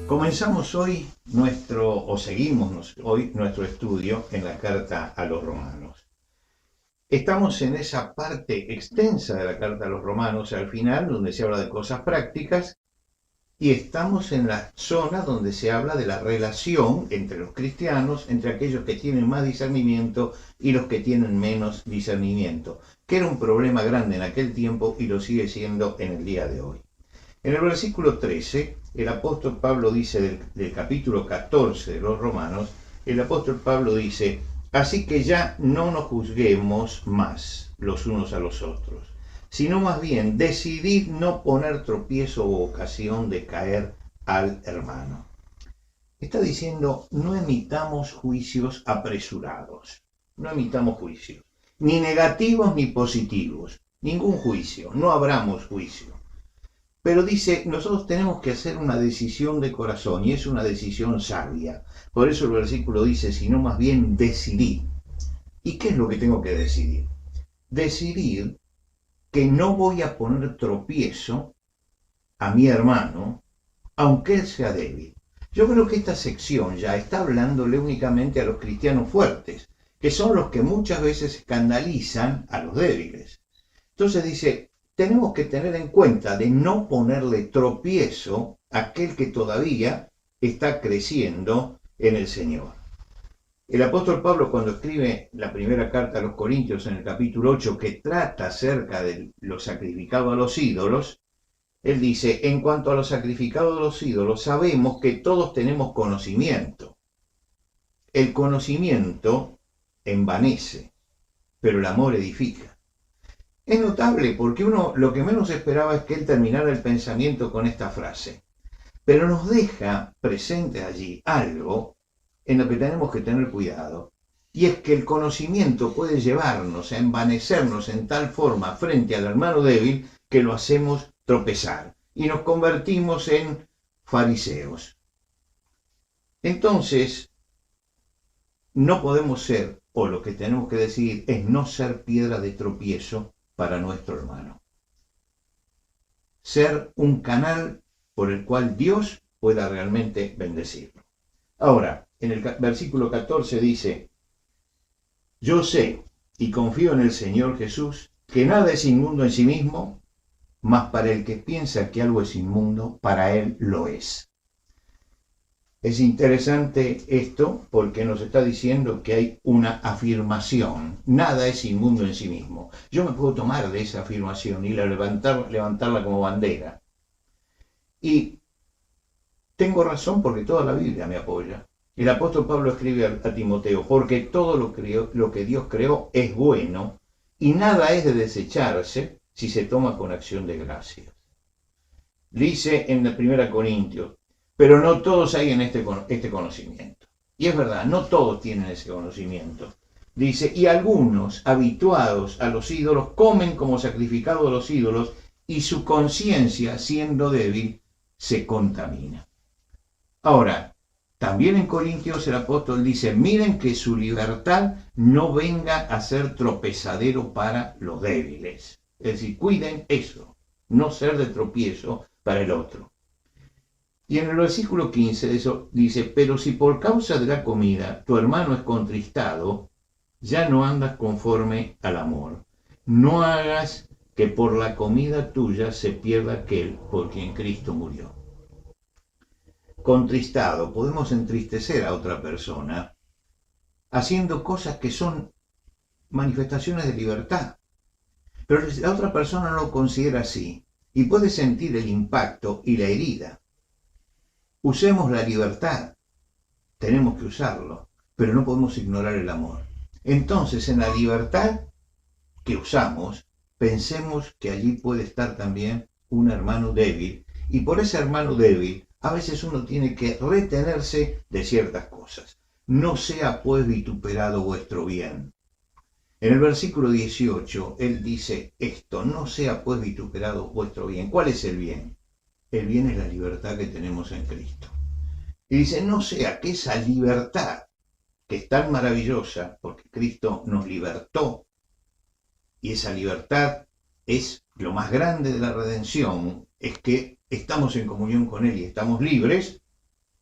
Comenzamos hoy seguimos hoy nuestro estudio en la carta a los romanos. Estamos en esa parte extensa de la carta a los romanos, al final, donde se habla de cosas prácticas, y estamos en la zona donde se habla de la relación entre los cristianos, entre aquellos que tienen más discernimiento y los que tienen menos discernimiento, que era un problema grande en aquel tiempo y lo sigue siendo en el día de hoy. En el versículo 13, el apóstol Pablo dice del capítulo 14 de los Romanos, el apóstol Pablo dice: así que ya no nos juzguemos más los unos a los otros, sino más bien decidid no poner tropiezo o ocasión de caer al hermano. Está diciendo: no emitamos juicios apresurados, no emitamos juicios, ni negativos ni positivos, ningún juicio, no abramos juicio. Pero dice, nosotros tenemos que hacer una decisión de corazón, y es una decisión sabia. Por eso el versículo dice, sino más bien decidid. ¿Y qué es lo que tengo que decidir? Decidir que no voy a poner tropiezo a mi hermano, aunque él sea débil. Yo creo que esta sección ya está hablándole únicamente a los cristianos fuertes, que son los que muchas veces escandalizan a los débiles. Entonces dice, tenemos que tener en cuenta de no ponerle tropiezo a aquel que todavía está creciendo en el Señor. El apóstol Pablo, cuando escribe la primera carta a los Corintios en el capítulo 8, que trata acerca de lo sacrificado a los ídolos, él dice, en cuanto a lo sacrificado a los ídolos, sabemos que todos tenemos conocimiento. El conocimiento envanece, pero el amor edifica. Es notable porque uno lo que menos esperaba es que él terminara el pensamiento con esta frase, pero nos deja presente allí algo en lo que tenemos que tener cuidado, y es que el conocimiento puede llevarnos a envanecernos en tal forma frente al hermano débil que lo hacemos tropezar y nos convertimos en fariseos. Entonces, no podemos ser, o lo que tenemos que decidir es no ser piedra de tropiezo para nuestro hermano. Ser un canal por el cual Dios pueda realmente bendecirlo. Ahora, en el versículo 14 dice, yo sé y confío en el Señor Jesús, que nada es inmundo en sí mismo, mas para el que piensa que algo es inmundo, para él lo es. Es interesante esto porque nos está diciendo que hay una afirmación. Nada es inmundo en sí mismo. Yo me puedo tomar de esa afirmación y levantarla como bandera. Y tengo razón porque toda la Biblia me apoya. El apóstol Pablo escribe a Timoteo, porque todo lo que Dios creó es bueno y nada es de desecharse si se toma con acción de gracias. Dice en la 1 Corintios, pero no todos hay en este conocimiento. Y es verdad, no todos tienen ese conocimiento. Dice, y algunos, habituados a los ídolos, comen como sacrificado a los ídolos, y su conciencia, siendo débil, se contamina. Ahora, también en Corintios el apóstol dice, miren que su libertad no venga a ser tropezadero para los débiles. Es decir, cuiden eso, no ser de tropiezo para el otro. Y en el versículo 15 de eso dice, pero si por causa de la comida tu hermano es contristado, ya no andas conforme al amor. No hagas que por la comida tuya se pierda aquel por quien Cristo murió. Contristado, podemos entristecer a otra persona haciendo cosas que son manifestaciones de libertad. Pero la otra persona no lo considera así y puede sentir el impacto y la herida. Usemos la libertad, tenemos que usarlo, pero no podemos ignorar el amor. Entonces, en la libertad que usamos, pensemos que allí puede estar también un hermano débil, y por ese hermano débil, a veces uno tiene que retenerse de ciertas cosas. No sea pues vituperado vuestro bien. En el versículo 18, él dice esto, no sea pues vituperado vuestro bien. ¿Cuál es el bien? El bien es la libertad que tenemos en Cristo. Y dice, no sea que esa libertad, que es tan maravillosa, porque Cristo nos libertó, y esa libertad es lo más grande de la redención, es que estamos en comunión con Él y estamos libres,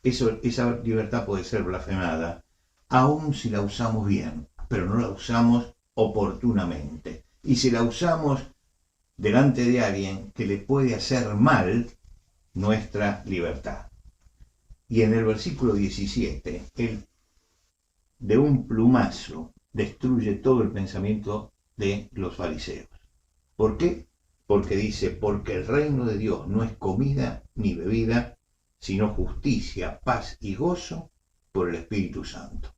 esa libertad puede ser blasfemada, aun si la usamos bien, pero no la usamos oportunamente. Y si la usamos delante de alguien que le puede hacer mal nuestra libertad. Y en el versículo 17, Él de un plumazo destruye todo el pensamiento de los fariseos. ¿Por qué? Porque dice, porque el reino de Dios no es comida ni bebida, sino justicia, paz y gozo por el Espíritu Santo.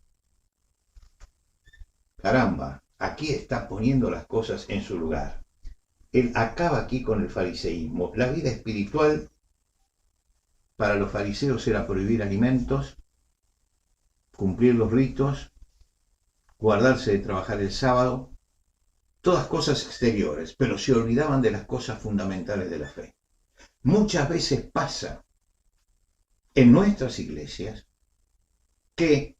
Caramba, aquí está poniendo las cosas en su lugar. Él acaba aquí con el fariseísmo. La vida espiritual para los fariseos era prohibir alimentos, cumplir los ritos, guardarse de trabajar el sábado, todas cosas exteriores, pero se olvidaban de las cosas fundamentales de la fe. Muchas veces pasa en nuestras iglesias que,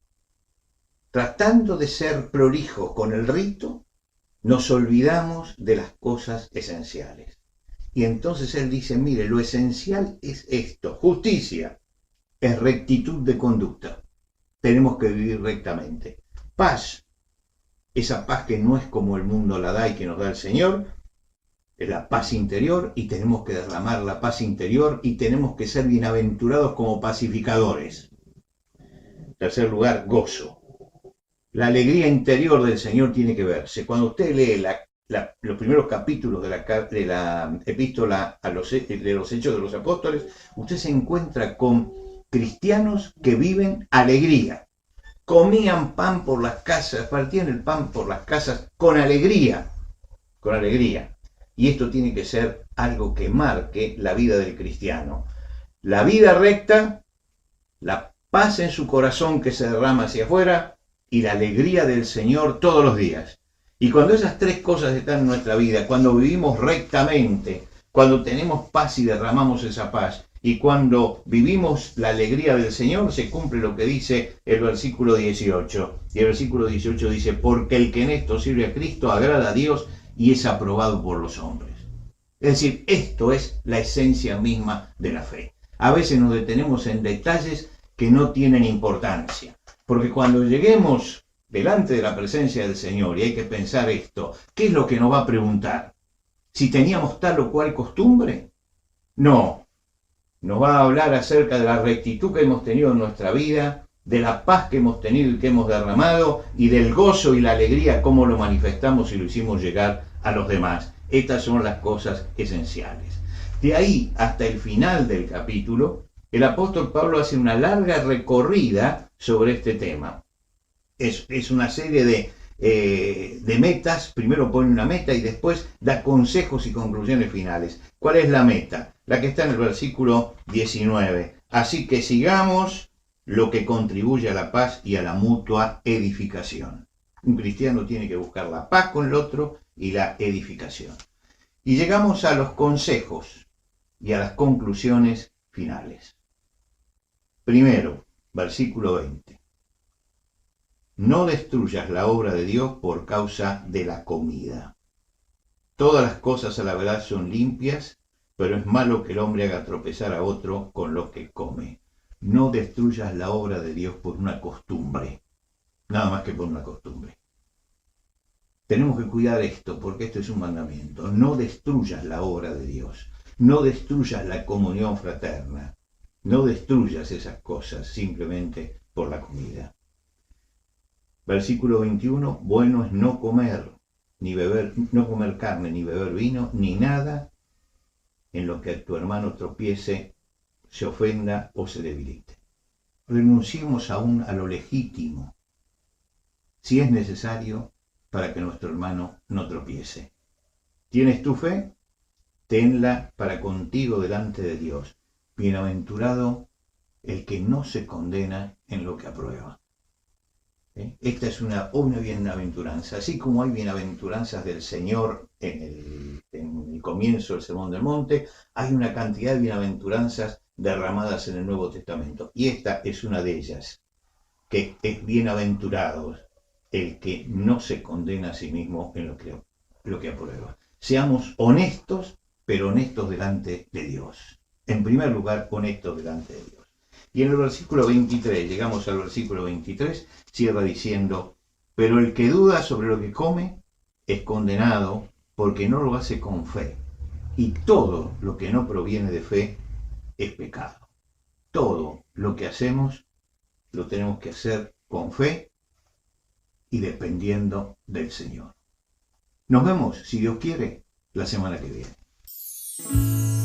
tratando de ser prolijos con el rito, nos olvidamos de las cosas esenciales. Y entonces él dice, mire, lo esencial es esto, justicia, es rectitud de conducta. Tenemos que vivir rectamente. Paz, esa paz que no es como el mundo la da y que nos da el Señor, es la paz interior, y tenemos que derramar la paz interior y tenemos que ser bienaventurados como pacificadores. En tercer lugar, gozo. La alegría interior del Señor tiene que verse. Cuando usted lee los primeros capítulos de la epístola de los Hechos de los Apóstoles, usted se encuentra con cristianos que viven alegría. Comían pan por las casas, partían el pan por las casas con alegría, con alegría. Y esto tiene que ser algo que marque la vida del cristiano. La vida recta, la paz en su corazón que se derrama hacia afuera y la alegría del Señor todos los días. Y cuando esas tres cosas están en nuestra vida, cuando vivimos rectamente, cuando tenemos paz y derramamos esa paz, y cuando vivimos la alegría del Señor, se cumple lo que dice el versículo 18. Y el versículo 18 dice, porque el que en esto sirve a Cristo agrada a Dios y es aprobado por los hombres. Es decir, esto es la esencia misma de la fe. A veces nos detenemos en detalles que no tienen importancia, porque cuando lleguemos delante de la presencia del Señor y hay que pensar esto, ¿qué es lo que nos va a preguntar? ¿Si teníamos tal o cual costumbre? No. Nos va a hablar acerca de la rectitud que hemos tenido en nuestra vida, de la paz que hemos tenido y que hemos derramado, y del gozo y la alegría, cómo lo manifestamos y lo hicimos llegar a los demás. Estas son las cosas esenciales. De ahí hasta el final del capítulo, el apóstol Pablo hace una larga recorrida sobre este tema. Es una serie de metas. Primero pone una meta y después da consejos y conclusiones finales. ¿Cuál es la meta? La que está en el versículo 19. Así que sigamos lo que contribuye a la paz y a la mutua edificación. Un cristiano tiene que buscar la paz con el otro y la edificación. Y llegamos a los consejos y a las conclusiones finales. Primero, versículo 20. No destruyas la obra de Dios por causa de la comida. Todas las cosas a la verdad son limpias, pero es malo que el hombre haga tropezar a otro con lo que come. No destruyas la obra de Dios por una costumbre, nada más que por una costumbre. Tenemos que cuidar esto, porque esto es un mandamiento. No destruyas la obra de Dios, no destruyas la comunión fraterna, no destruyas esas cosas simplemente por la comida. Versículo 21, bueno es no comer, ni beber, no comer carne, ni beber vino, ni nada en lo que tu hermano tropiece, se ofenda o se debilite. Renunciemos aún a lo legítimo, si es necesario, para que nuestro hermano no tropiece. ¿Tienes tu fe? Tenla para contigo delante de Dios. Bienaventurado el que no se condena en lo que aprueba. Esta es una bienaventuranza, así como hay bienaventuranzas del Señor en el comienzo del Sermón del Monte, hay una cantidad de bienaventuranzas derramadas en el Nuevo Testamento, y esta es una de ellas, que es bienaventurado el que no se condena a sí mismo en lo que aprueba. seamos honestos, pero honestos delante de Dios. En primer lugar, honestos delante de Dios. Y en el versículo 23, llegamos al versículo 23, cierra diciendo, pero el que duda sobre lo que come es condenado porque no lo hace con fe. Y todo lo que no proviene de fe es pecado. Todo lo que hacemos lo tenemos que hacer con fe y dependiendo del Señor. Nos vemos, si Dios quiere, la semana que viene.